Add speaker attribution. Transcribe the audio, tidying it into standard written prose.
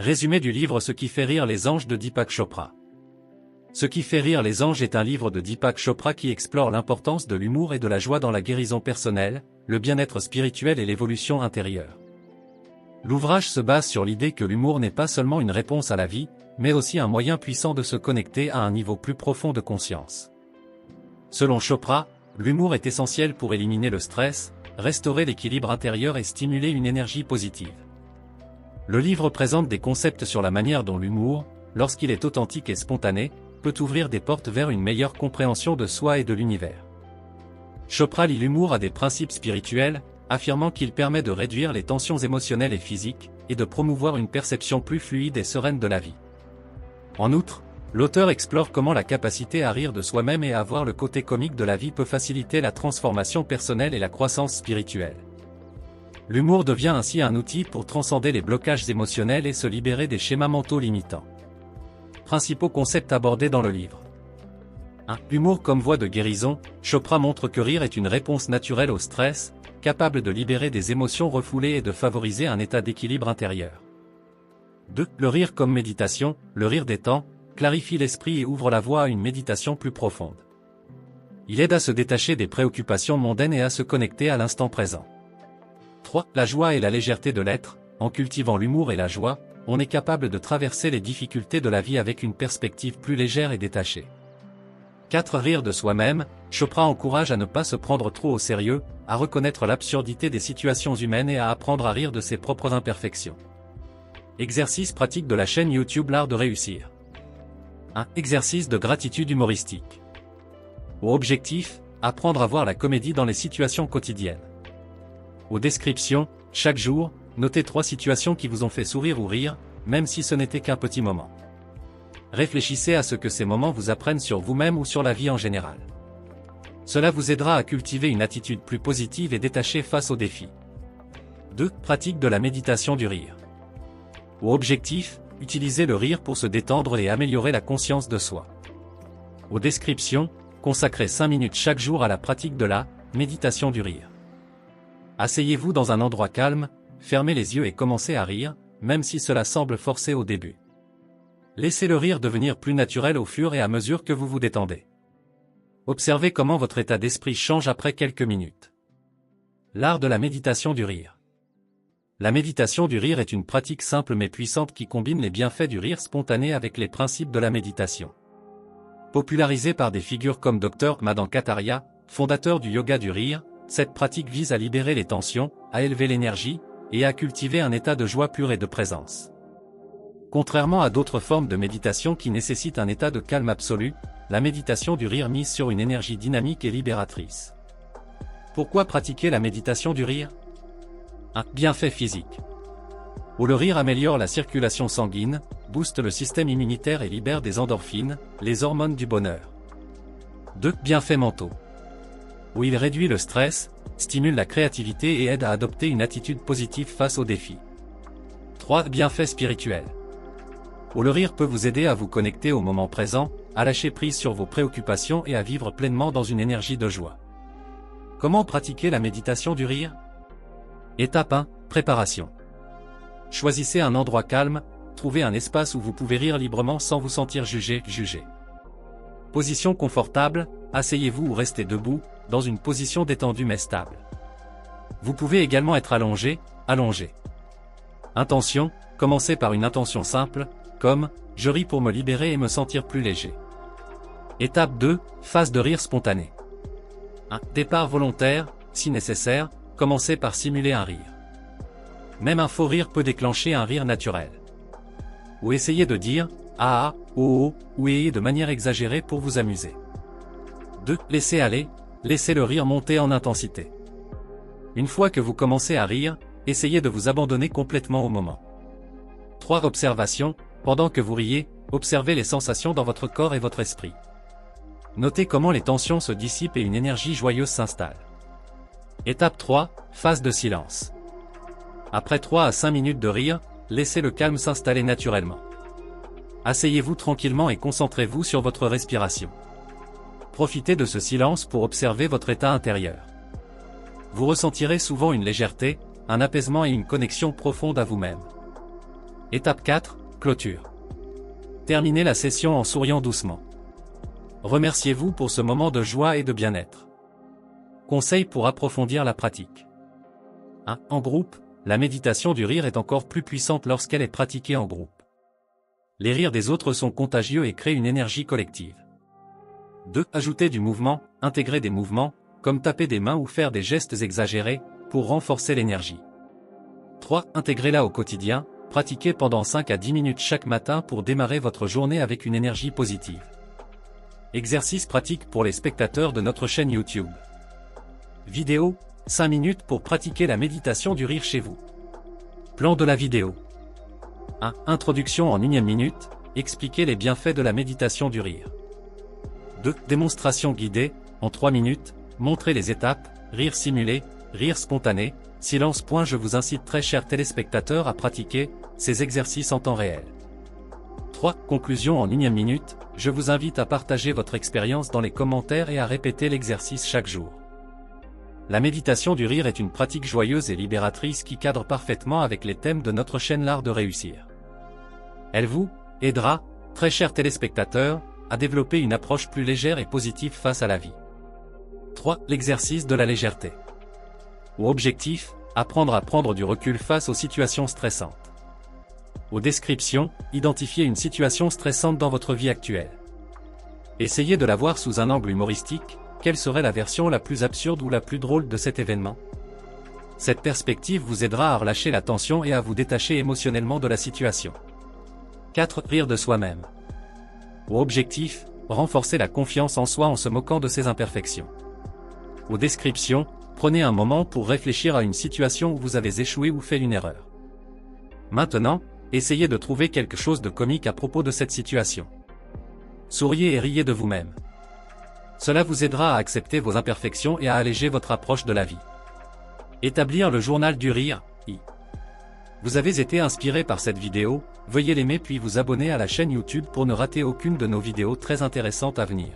Speaker 1: Résumé du livre Ce qui fait rire les anges de Deepak Chopra. Ce qui fait rire les anges est un livre de Deepak Chopra qui explore l'importance de l'humour et de la joie dans la guérison personnelle, le bien-être spirituel et l'évolution intérieure. L'ouvrage se base sur l'idée que l'humour n'est pas seulement une réponse à la vie, mais aussi un moyen puissant de se connecter à un niveau plus profond de conscience. Selon Chopra, l'humour est essentiel pour éliminer le stress, restaurer l'équilibre intérieur et stimuler une énergie positive. Le livre présente des concepts sur la manière dont l'humour, lorsqu'il est authentique et spontané, peut ouvrir des portes vers une meilleure compréhension de soi et de l'univers. Chopra lie l'humour à des principes spirituels, affirmant qu'il permet de réduire les tensions émotionnelles et physiques, et de promouvoir une perception plus fluide et sereine de la vie. En outre, l'auteur explore comment la capacité à rire de soi-même et à voir le côté comique de la vie peut faciliter la transformation personnelle et la croissance spirituelle. L'humour devient ainsi un outil pour transcender les blocages émotionnels et se libérer des schémas mentaux limitants. Principaux concepts abordés dans le livre. 1. L'humour comme voie de guérison. Chopra montre que rire est une réponse naturelle au stress, capable de libérer des émotions refoulées et de favoriser un état d'équilibre intérieur. 2. Le rire comme méditation. Le rire détend, clarifie l'esprit et ouvre la voie à une méditation plus profonde. Il aide à se détacher des préoccupations mondaines et à se connecter à l'instant présent. 3. La joie et la légèreté de l'être. En cultivant l'humour et la joie, on est capable de traverser les difficultés de la vie avec une perspective plus légère et détachée. 4. Rire de soi-même. Chopra encourage à ne pas se prendre trop au sérieux, à reconnaître l'absurdité des situations humaines et à apprendre à rire de ses propres imperfections. Exercice pratique de la chaîne YouTube L'Art de réussir. 1. Exercice de gratitude humoristique. Au objectif, apprendre à voir la comédie dans les situations quotidiennes. Aux descriptions, chaque jour, notez 3 situations qui vous ont fait sourire ou rire, même si ce n'était qu'un petit moment. Réfléchissez à ce que ces moments vous apprennent sur vous-même ou sur la vie en général. Cela vous aidera à cultiver une attitude plus positive et détachée face aux défis. 2. Pratique de la méditation du rire. Au objectif, utilisez le rire pour se détendre et améliorer la conscience de soi. Aux descriptions, consacrez 5 minutes chaque jour à la pratique de la méditation du rire. Asseyez-vous dans un endroit calme, fermez les yeux et commencez à rire, même si cela semble forcé au début. Laissez le rire devenir plus naturel au fur et à mesure que vous vous détendez. Observez comment votre état d'esprit change après quelques minutes. L'art de la méditation du rire. La méditation du rire est une pratique simple mais puissante qui combine les bienfaits du rire spontané avec les principes de la méditation. Popularisée par des figures comme Dr. Madan Kataria, fondateur du yoga du rire, cette pratique vise à libérer les tensions, à élever l'énergie, et à cultiver un état de joie pure et de présence. Contrairement à d'autres formes de méditation qui nécessitent un état de calme absolu, la méditation du rire mise sur une énergie dynamique et libératrice. Pourquoi pratiquer la méditation du rire ? 1. Bienfaits physiques. Le rire améliore la circulation sanguine, booste le système immunitaire et libère des endorphines, les hormones du bonheur. 2. Bienfaits mentaux. Il réduit le stress, stimule la créativité et aide à adopter une attitude positive face aux défis. 3. Bienfaits spirituels. Le rire peut vous aider à vous connecter au moment présent, à lâcher prise sur vos préoccupations et à vivre pleinement dans une énergie de joie. Comment pratiquer la méditation du rire ? Étape 1. Préparation. Choisissez un endroit calme, trouvez un espace où vous pouvez rire librement sans vous sentir jugé. Position confortable, asseyez-vous ou restez debout, dans une position détendue mais stable. Vous pouvez également être allongé. Intention, commencez par une intention simple, comme « Je ris pour me libérer et me sentir plus léger ». Étape 2, phase de rire spontané. 1. Départ volontaire, si nécessaire, commencez par simuler un rire. Même un faux rire peut déclencher un rire naturel. Ou essayez de dire « ah, oh, ou de manière exagérée pour vous amuser. 2. Laissez aller, laissez le rire monter en intensité. Une fois que vous commencez à rire, essayez de vous abandonner complètement au moment. 3. Observation. Pendant que vous riez, observez les sensations dans votre corps et votre esprit. Notez comment les tensions se dissipent et une énergie joyeuse s'installe. Étape 3. Phase de silence. Après 3 à 5 minutes de rire, laissez le calme s'installer naturellement. Asseyez-vous tranquillement et concentrez-vous sur votre respiration. Profitez de ce silence pour observer votre état intérieur. Vous ressentirez souvent une légèreté, un apaisement et une connexion profonde à vous-même. Étape 4, clôture. Terminez la session en souriant doucement. Remerciez-vous pour ce moment de joie et de bien-être. Conseil pour approfondir la pratique. 1. En groupe, la méditation du rire est encore plus puissante lorsqu'elle est pratiquée en groupe. Les rires des autres sont contagieux et créent une énergie collective. 2. Ajouter du mouvement, intégrer des mouvements, comme taper des mains ou faire des gestes exagérés, pour renforcer l'énergie. 3. Intégrez-la au quotidien, pratiquez pendant 5 à 10 minutes chaque matin pour démarrer votre journée avec une énergie positive. Exercice pratique pour les spectateurs de notre chaîne YouTube. Vidéo, 5 minutes pour pratiquer la méditation du rire chez vous. Plan de la vidéo. 1. Introduction en 1 minute, expliquez les bienfaits de la méditation du rire. 2. Démonstration guidée, en 3 minutes, montrez les étapes, rire simulé, rire spontané, silence. Je vous incite très chers téléspectateurs à pratiquer ces exercices en temps réel. 3. Conclusion en 1 minute, je vous invite à partager votre expérience dans les commentaires et à répéter l'exercice chaque jour. La méditation du rire est une pratique joyeuse et libératrice qui cadre parfaitement avec les thèmes de notre chaîne L'Art de réussir. Elle vous aidera, très chers téléspectateurs, à développer une approche plus légère et positive face à la vie. 3. L'exercice de la légèreté. Au objectif, apprendre à prendre du recul face aux situations stressantes. Aux descriptions, identifiez une situation stressante dans votre vie actuelle. Essayez de la voir sous un angle humoristique. Quelle serait la version la plus absurde ou la plus drôle de cet événement? Cette perspective vous aidera à relâcher la tension et à vous détacher émotionnellement de la situation. 4. Rire de soi-même. Au objectif, renforcer la confiance en soi en se moquant de ses imperfections. Aux descriptions, prenez un moment pour réfléchir à une situation où vous avez échoué ou fait une erreur. Maintenant, essayez de trouver quelque chose de comique à propos de cette situation. Souriez et riez de vous-même. Cela vous aidera à accepter vos imperfections et à alléger votre approche de la vie. Établir le journal du rire. Vous avez été inspiré par cette vidéo, veuillez l'aimer puis vous abonner à la chaîne YouTube pour ne rater aucune de nos vidéos très intéressantes à venir.